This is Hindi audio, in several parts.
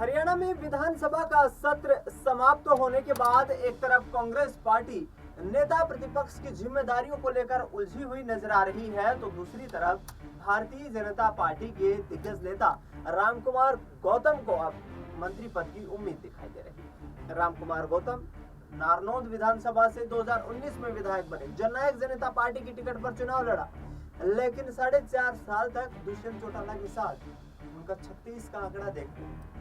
हरियाणा में विधानसभा का सत्र समाप्त होने के बाद एक तरफ कांग्रेस पार्टी नेता प्रतिपक्ष की जिम्मेदारियों को लेकर उलझी हुई नजर आ रही है, तो दूसरी तरफ भारतीय जनता पार्टी के दिग्गज नेता रामकुमार गौतम को अब मंत्री पद की उम्मीद दिखाई दे रही है। रामकुमार गौतम नारनौंद विधानसभा से 2019 में विधायक बने, जननायक जनता पार्टी की टिकट पर चुनाव लड़ा, लेकिन 4.5 साल तक दुष्यंत चौटाला के साथ उनका 36 का आंकड़ा देखते हैं।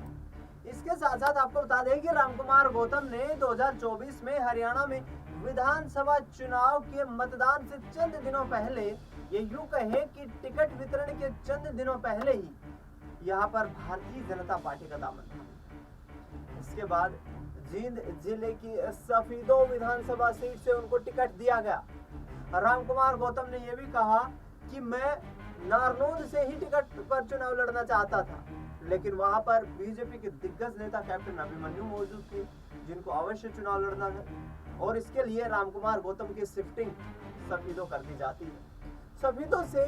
इसके साथ साथ आपको बता दें कि रामकुमार गौतम ने 2024 में हरियाणा में विधानसभा चुनाव के मतदान से चंद दिनों पहले, ये यूं कहें कि टिकट वितरण के चंद दिनों पहले ही यहाँ पर भारतीय जनता पार्टी का दामन था। इसके बाद जींद जिले की सफीदो विधानसभा सीट से उनको टिकट दिया गया। रामकुमार गौतम ने यह भी कहा कि मैं नारनौंद से ही टिकट पर चुनाव लड़ना चाहता था, लेकिन वहां पर बीजेपी के दिग्गज नेता कैप्टन अभिमन्यु मौजूद थे, जिनको अवश्य चुनाव लड़ना है, और इसके लिए रामकुमार गौतम की शिफ्टिंग सफीदो कर दी जाती है। सफीदो से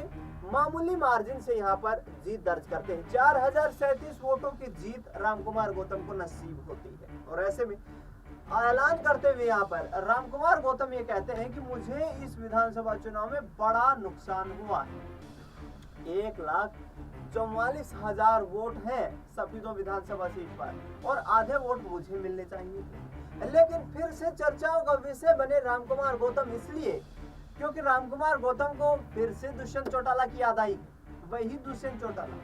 मामूली मार्जिन से यहाँ पर जीत दर्ज करते हैं। 4037 वोटों की जीत रामकुमार गौतम को नसीब होती है, और ऐसे में ऐलान करते हुए यहाँ पर रामकुमार गौतम ये कहते हैं कि मुझे इस विधानसभा चुनाव में बड़ा नुकसान हुआ है। 1,44,000 वोट हैं सफीदो विधानसभा सीट पर, और आधे वोट मुझे मिलने चाहिए थे। लेकिन फिर से चर्चाओं का विषय बने रामकुमार गौतम इसलिए क्योंकि रामकुमार गौतम को फिर से दुष्यंत चौटाला की याद आई। वही दुष्यंत चौटाला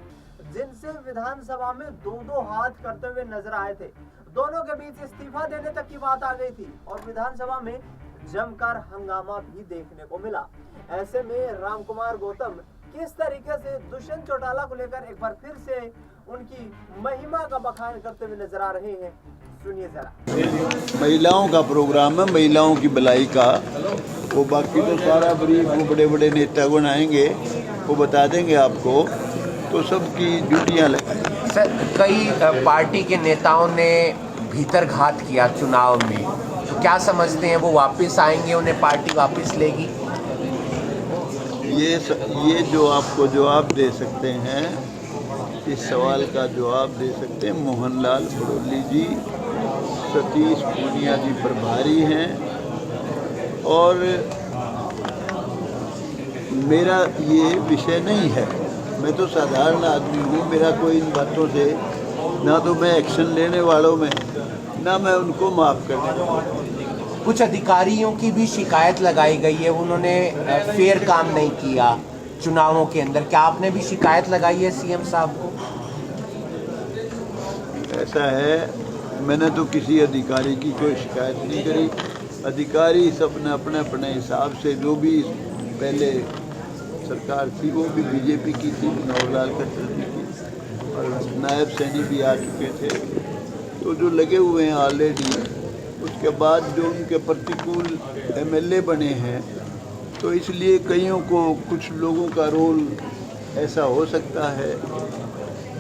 जिनसे विधानसभा में दो हाथ करते हुए नजर आए थे, दोनों के बीच इस्तीफा देने तक की बात आ गई थी, और विधानसभा में जमकर हंगामा भी देखने को मिला। ऐसे में रामकुमार गौतम किस तरीके से दुष्यंत चौटाला को लेकर एक बार फिर से उनकी महिमा का बखान करते हुए नजर आ रहे हैं, सुनिए जरा। महिलाओं का प्रोग्राम है, महिलाओं की भलाई का, वो बाकी तो सारा ब्रीफ वो बड़े बड़े नेतागण आएंगे वो बता देंगे आपको, तो सबकी ड्यूटियाँ लगाएंगे। सर, कई पार्टी के नेताओं ने भीतर घात किया चुनाव में, तो क्या समझते हैं वो वापस आएंगे, उन्हें पार्टी वापस लेगी? ये जो आपको जवाब दे सकते हैं, इस सवाल का जवाब दे सकते हैं मोहनलाल बड़ौली जी, सतीश पूनिया जी प्रभारी हैं, और मेरा ये विषय नहीं है। मैं तो साधारण आदमी हूँ, मेरा कोई इन बातों से ना तो मैं एक्शन लेने वालों में, ना मैं उनको माफ़ करने वाला। कुछ अधिकारियों की भी शिकायत लगाई गई है, उन्होंने फेयर काम नहीं किया चुनावों के अंदर। क्या आपने भी शिकायत लगाई है सीएम साहब को? ऐसा है, मैंने तो किसी अधिकारी की कोई शिकायत नहीं करी। अधिकारी सब ने अपने अपने हिसाब से, जो भी पहले सरकार थी वो भी बीजेपी की थी, नवलाल खट्टर जी की, और नायब सैनी भी आ चुके थे, तो जो लगे हुए हैं ऑलरेडी। उसके बाद जो उनके प्रतिकूल एमएलए बने हैं, तो इसलिए कईयों को, कुछ लोगों का रोल ऐसा हो सकता है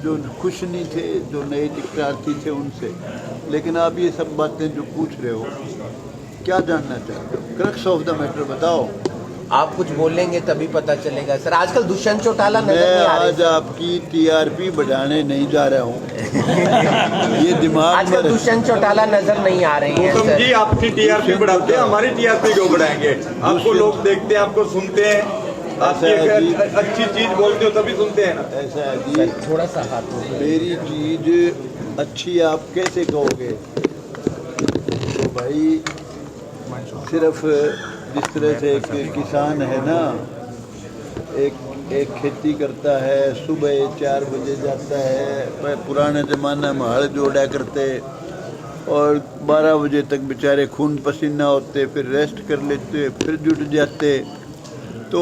जो खुश नहीं थे, जो नए टिकटार्थी थे उनसे। लेकिन आप ये सब बातें जो पूछ रहे हो, क्या जानना चाहते हो? क्रक्स ऑफ द मैटर बताओ। आप कुछ बोलेंगे तभी पता चलेगा। सर, आजकल दुष्यंत चौटाला नजर नहीं आ रहे। आज आपकी टीआरपी बढ़ाने नहीं जा रहा हूँ। ये दिमाग आजकल दुष्यंत चौटाला नजर नहीं आ रहे हैं सर। जी, आपकी टीआरपी बढ़ाते हैं, हमारी टीआरपी क्यों बढ़ाएंगे? आपको लोग देखते हैं, आपको सुनते हैं, आप अच्छी चीज बोलते हो तभी सुनते हैं ना। ऐसा है जी, थोड़ा सा हाथ में। मेरी चीज अच्छी आप कैसे कहोगे? तो भाई सिर्फ जिस तरह से एक किसान है ना, एक खेती करता है, सुबह 4 बजे जाता है, पुराने ज़माने में हल जोड़ा करते और 12 बजे तक बेचारे खून पसीना होते, फिर रेस्ट कर लेते, फिर जुट जाते। तो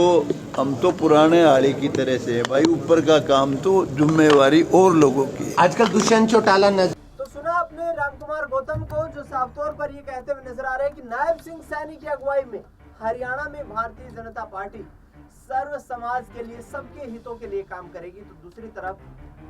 हम तो पुराने हाली की तरह से है भाई, ऊपर का काम तो जिम्मेवारी और लोगों की। आजकल दुष्यंत चौटाला नजर। तो सुना आपने रामकुमार गौतम को, जो साफ तौर पर ये कहते हुए नजर आ रहे हैं कि नायब सिंह सैनी की अगुवाई में हरियाणा में भारतीय जनता पार्टी सर्व समाज के लिए, सबके हितों के लिए काम करेगी। तो दूसरी तरफ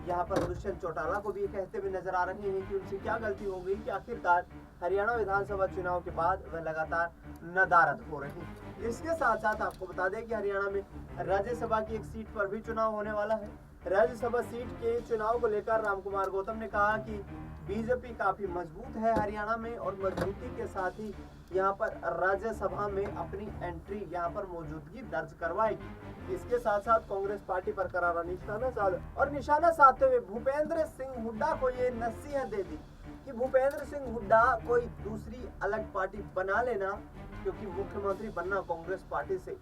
यहाँ पर दुष्यंत चौटाला को भी कहते हुए नजर आ रहे हैं कि उनसे क्या गलती हो गई कि आखिरकार हरियाणा विधानसभा चुनाव के बाद वह लगातार नदारद हो रही है। इसके साथ साथ आपको बता दें कि हरियाणा में राज्यसभा की एक सीट पर भी चुनाव होने वाला है। राज्यसभा सीट के चुनाव को लेकर रामकुमार गौतम ने कहा कि बीजेपी काफी मजबूत है हरियाणा में और मजबूती के साथ ही यहां पर राज्यसभा में अपनी एंट्री यहां पर मौजूदगी दर्ज करवाएगी। इसके साथ साथ कांग्रेस पार्टी पर करारा निशाना साधते हुए भूपेंद्र सिंह हुड्डा को ये नसीहत दे दी कि भूपेंद्र सिंह हुड्डा कोई दूसरी अलग पार्टी बना लेना, क्योंकि मुख्यमंत्री बनना कांग्रेस पार्टी से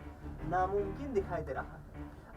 नामुमकिन दिखाई दे रहा है।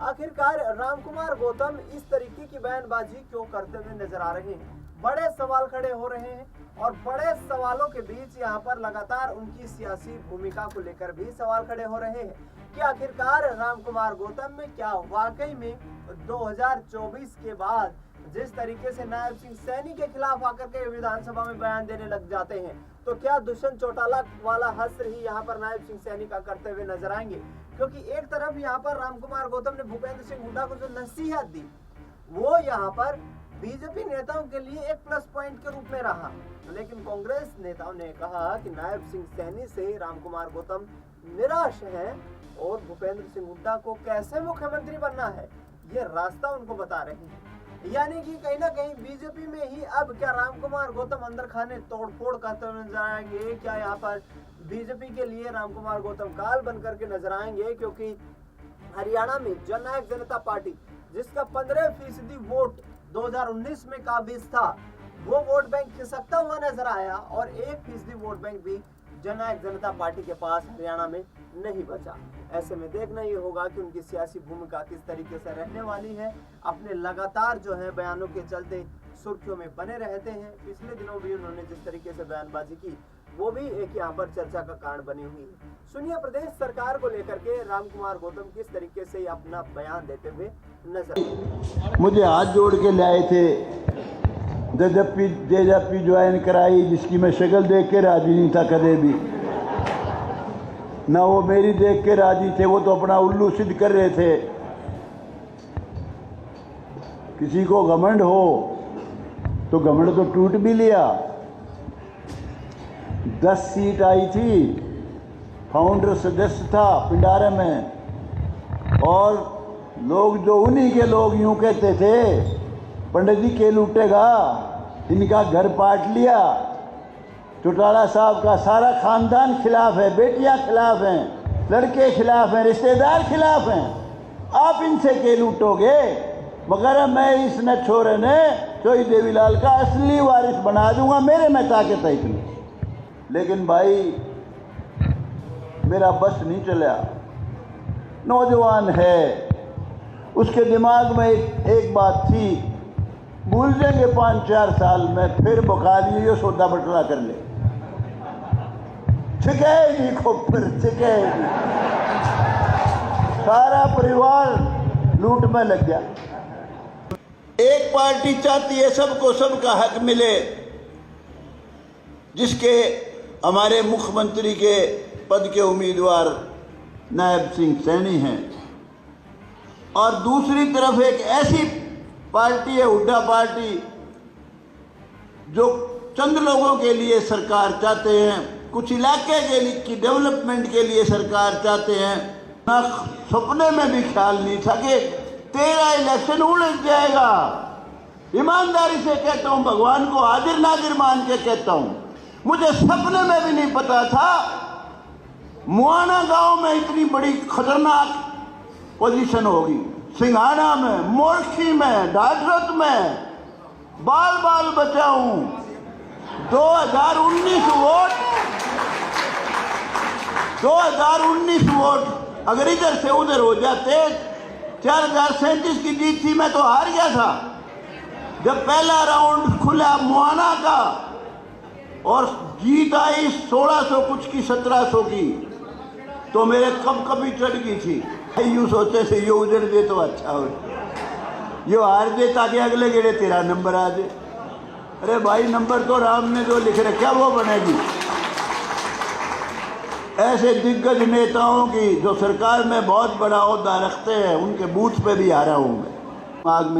आखिरकार रामकुमार गौतम इस तरीके की बयानबाजी क्यों करते हुए नजर आ रहे हैं? बड़े सवाल खड़े हो रहे हैं और बड़े सवालों के बीच यहाँ पर लगातार उनकी सियासी भूमिका को लेकर भी सवाल खड़े हो रहे हैं कि आखिरकार रामकुमार गौतम में क्या वाकई में 2024 के बाद जिस तरीके से नायब सिंह सैनी के खिलाफ आकर के विधानसभा में बयान देने लग जाते हैं, तो क्या दुष्यंत चौटाला वाला हस्त्र ही यहाँ पर नायब सिंह सैनी का करते हुए नजर आएंगे? क्योंकि एक तरफ यहाँ पर रामकुमार गौतम ने भूपेंद्र सिंह हुड्डा को जो नसीहत दी वो यहाँ पर बीजेपी नेताओं के लिए एक प्लस पॉइंट के रूप में रहा, लेकिन कांग्रेस नेताओं ने कहा कि नायब सिंह सैनी से रामकुमार गौतम निराश हैं और भूपेंद्र सिंह हुड्डा को कैसे मुख्यमंत्री बनना है ये रास्ता उनको बता रहे हैं। यानी कि कहीं ना कहीं बीजेपी में ही अब क्या रामकुमार गौतम अंदर खाने तोड़फोड़ करते हुए नजर आएंगे? क्या यहाँ पर बीजेपी के लिए रामकुमार गौतम काल बनकर के नजर आएंगे? क्योंकि हरियाणा में जननायक जनता पार्टी जिसका 15% वोट 2019 में काबिज था, वो वोट बैंक खिसकता हुआ नजर आया और 1% वोट बैंक भी जननायक जनता पार्टी के पास हरियाणा में नहीं बचा। ऐसे में देखना ये होगा कि उनकी सियासी भूमिका किस तरीके से रहने वाली है। अपने लगातार जो है बयानों के चलते सुर्खियों में बने रहते हैं। पिछले दिनों भी उन्होंने जिस तरीके से बयानबाजी की वो भी एक यहाँ पर चर्चा का कारण बनी हुई है। सुनिए प्रदेश सरकार को लेकर के रामकुमार गौतम किस तरीके से अपना बयान देते हुए नजर। मुझे हाथ जोड़ के लाए थे, जेजेपी ज्वाइन कराई, जिसकी मैं शक्ल देख के राजी नहीं था कदे भी, ना वो मेरी देख के राजी थे, वो तो अपना उल्लू सिद्ध कर रहे थे। किसी को घमंड हो तो घमंड तो टूट भी लिया। 10 सीट आई थी, फाउंडर सदस्य था पिंडारे में, और लोग जो उन्हीं के लोग यूं कहते थे पंडित जी के लूटेगा, इनका घर पाट लिया। चौटाला साहब का सारा खानदान खिलाफ है, बेटियां खिलाफ हैं, लड़के खिलाफ हैं, रिश्तेदार खिलाफ हैं। आप इनसे के लूटोगे? मगर मैं इस न छोरे ने चोई देवीलाल का असली वारिस बना दूंगा, मेरे में ताकत है इतनी। लेकिन भाई मेरा बस नहीं चला। नौजवान है, उसके दिमाग में एक बात थी, भूल जाएंगे 5-4 साल में, फिर बका लिए यो सौदा बटला कर ले, छिकेगी खोपर छिकेगी। सारा परिवार लूट में लग गया। एक पार्टी चाहती है सबको सबका हक मिले, जिसके हमारे मुख्यमंत्री के पद के उम्मीदवार नायब सिंह सैनी हैं, और दूसरी तरफ एक ऐसी पार्टी है हुड्डा पार्टी जो चंद लोगों के लिए सरकार चाहते हैं, कुछ इलाके के लिए की डेवलपमेंट के लिए सरकार चाहते हैं। ना सपने में भी ख्याल नहीं था कि 13 इलेक्शन उलझ जाएगा। ईमानदारी से कहता हूँ, भगवान को हाजिर नाजिर मान के कहता हूँ, मुझे सपने में भी नहीं पता था मुआना गांव में इतनी बड़ी खतरनाक पोजीशन होगी। सिंघाना में, मोरखी में, ढाढरत में बाल बाल बचाऊं। 2019 वोट अगर इधर से उधर हो जाते, 4037 की जीत थी, मैं तो हार गया था। जब पहला राउंड खुला मुआना का और जीत आई 1600 कुछ की, 1700 की, तो मेरे कभी चढ़ गई थी। यूँ सोचे से यो उजड़ दे तो अच्छा हो, यो हार दे ताकि अगले गेड़े तेरा नंबर आ जाए। अरे भाई, नंबर तो राम ने जो लिख रखा वो बनेगी। ऐसे दिग्गज नेताओं की जो सरकार में बहुत बड़ा ओहदा रखते हैं, उनके बूथ पे भी हारा हूँ मैं। आग में